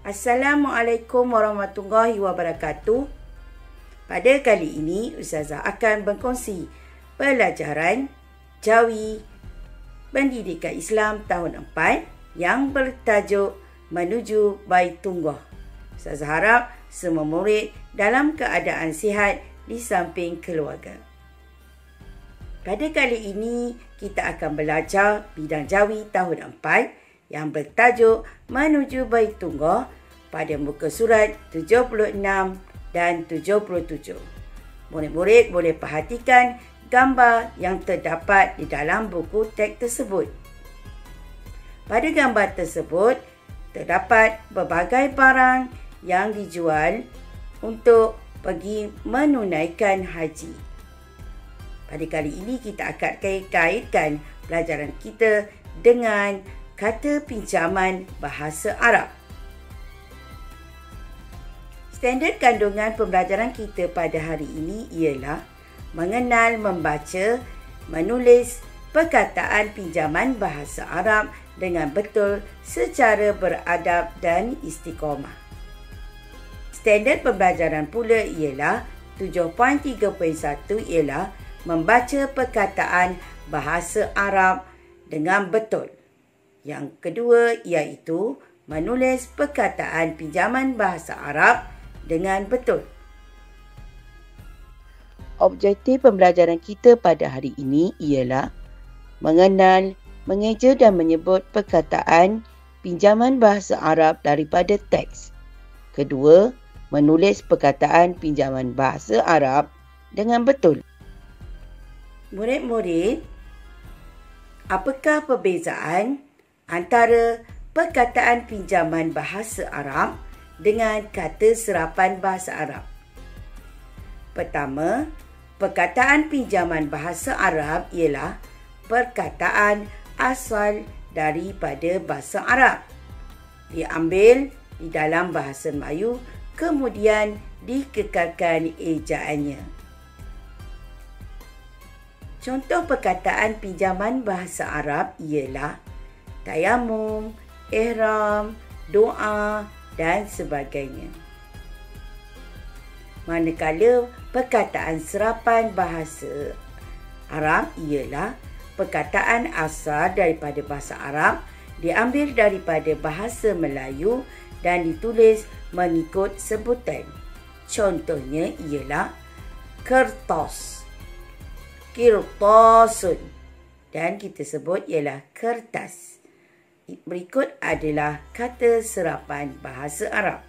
Assalamualaikum warahmatullahi wabarakatuh. Pada kali ini, Ustazah akan berkongsi pelajaran Jawi Pendidikan Islam tahun 4 yang bertajuk Menuju Baitullah. Ustazah harap semua murid dalam keadaan sihat di samping keluarga. Pada kali ini, kita akan belajar bidang Jawi tahun 4 yang bertajuk Menuju Baitullah pada muka surat 76 dan 77. Murid-murid boleh perhatikan gambar yang terdapat di dalam buku teks tersebut. Pada gambar tersebut, terdapat berbagai barang yang dijual untuk pergi menunaikan haji. Pada kali ini, kita akan kaitkan pelajaran kita dengan kata pinjaman bahasa Arab. Standard kandungan pembelajaran kita pada hari ini ialah mengenal, membaca, menulis perkataan pinjaman bahasa Arab dengan betul secara beradab dan istiqamah. Standard pembelajaran pula ialah 7.3.1 ialah membaca perkataan bahasa Arab dengan betul. Yang kedua iaitu menulis perkataan pinjaman bahasa Arab dengan betul. Objektif pembelajaran kita pada hari ini ialah mengenal, mengeja dan menyebut perkataan pinjaman bahasa Arab daripada teks. Kedua, menulis perkataan pinjaman bahasa Arab dengan betul. Murid-murid, apakah perbezaan antara perkataan pinjaman bahasa Arab dengan kata serapan bahasa Arab? Pertama, perkataan pinjaman bahasa Arab ialah perkataan asal daripada bahasa Arab. Diambil di dalam bahasa Melayu, kemudian dikekalkan ejaannya. Contoh perkataan pinjaman bahasa Arab ialah tayamum, ihram, doa dan sebagainya. Manakala perkataan serapan bahasa Arab ialah perkataan asal daripada bahasa Arab, diambil daripada bahasa Melayu dan ditulis mengikut sebutan. Contohnya ialah kertas, kirtasun, dan kita sebut ialah kertas. Berikut adalah kata serapan bahasa Arab.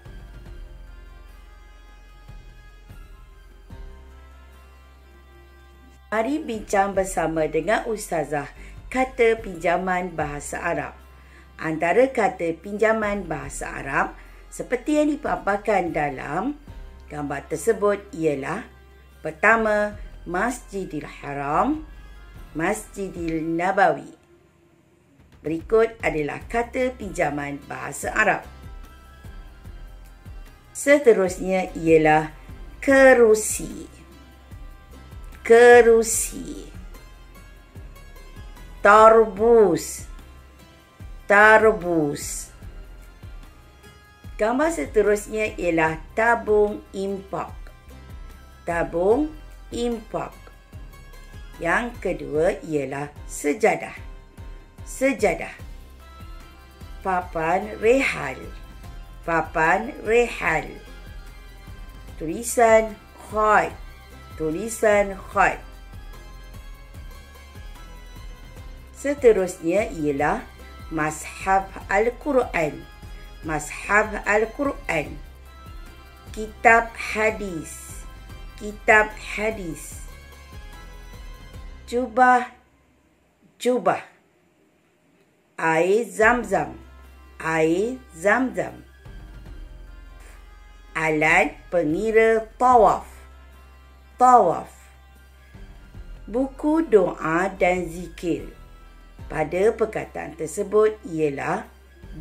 Mari bincang bersama dengan Ustazah kata pinjaman bahasa Arab. Antara kata pinjaman bahasa Arab seperti yang dipaparkan dalam gambar tersebut ialah pertama, Masjidil Haram, Masjidil Nabawi. Berikut adalah kata pinjaman bahasa Arab. Seterusnya ialah kerusi, kerusi, tarbus, tarbus. Gambar seterusnya ialah tabung impak, tabung impak. Yang kedua ialah sejadah, sejadah. Papan rehal, papan rehal. Tulisan khat, tulisan khat. Seterusnya ialah Mashaf Al-Quran, Mashaf Al-Quran. Kitab hadis, kitab hadis. Jubah, jubah. Air zam-zam, air zam-zam. Alat pengira tawaf, tawaf. Buku doa dan zikir. Pada perkataan tersebut ialah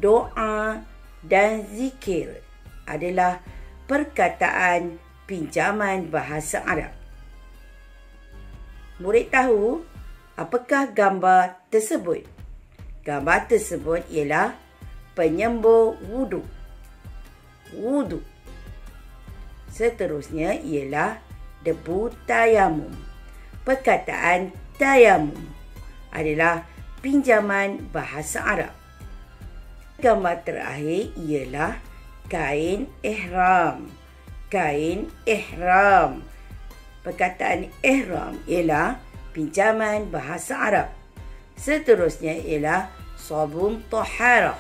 doa dan zikir adalah perkataan pinjaman bahasa Arab. Murid tahu apakah gambar tersebut? Gambar tersebut ialah penyembur wudu. Wudu. Seterusnya ialah debu tayamum. Perkataan tayamum adalah pinjaman bahasa Arab. Gambar terakhir ialah kain ihram. Kain ihram. Perkataan ihram ialah pinjaman bahasa Arab. Seterusnya ialah sabun taharah.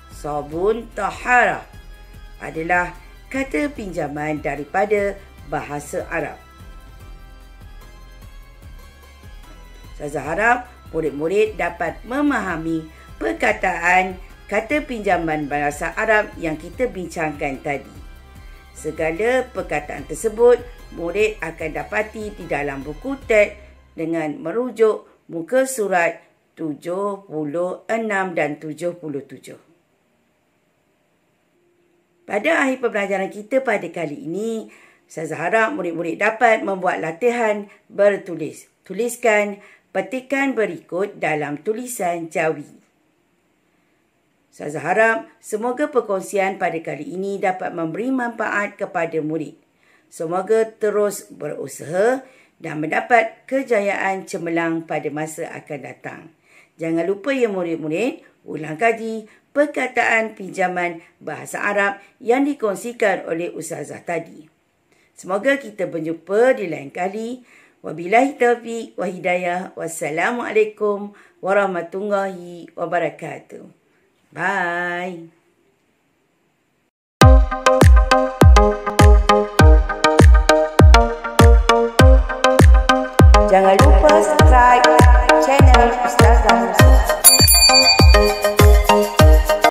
Sabun taharah adalah kata pinjaman daripada bahasa Arab. Saya harap murid-murid dapat memahami perkataan kata pinjaman bahasa Arab yang kita bincangkan tadi. Segala perkataan tersebut murid akan dapati di dalam buku teks dengan merujuk muka surat 76 dan 77. Pada akhir pembelajaran kita pada kali ini, saya harap murid-murid dapat membuat latihan bertulis. Tuliskan petikan berikut dalam tulisan Jawi. Saya harap semoga perkongsian pada kali ini dapat memberi manfaat kepada murid. Semoga terus berusaha dan mendapat kejayaan cemerlang pada masa akan datang. Jangan lupa ya murid-murid, ulang kaji perkataan pinjaman bahasa Arab yang dikongsikan oleh Ustazah tadi. Semoga kita berjumpa di lain kali. Wabillahi taufiq wa hidayah. Wassalamualaikum warahmatullahi wabarakatuh. Bye. Jangan lupa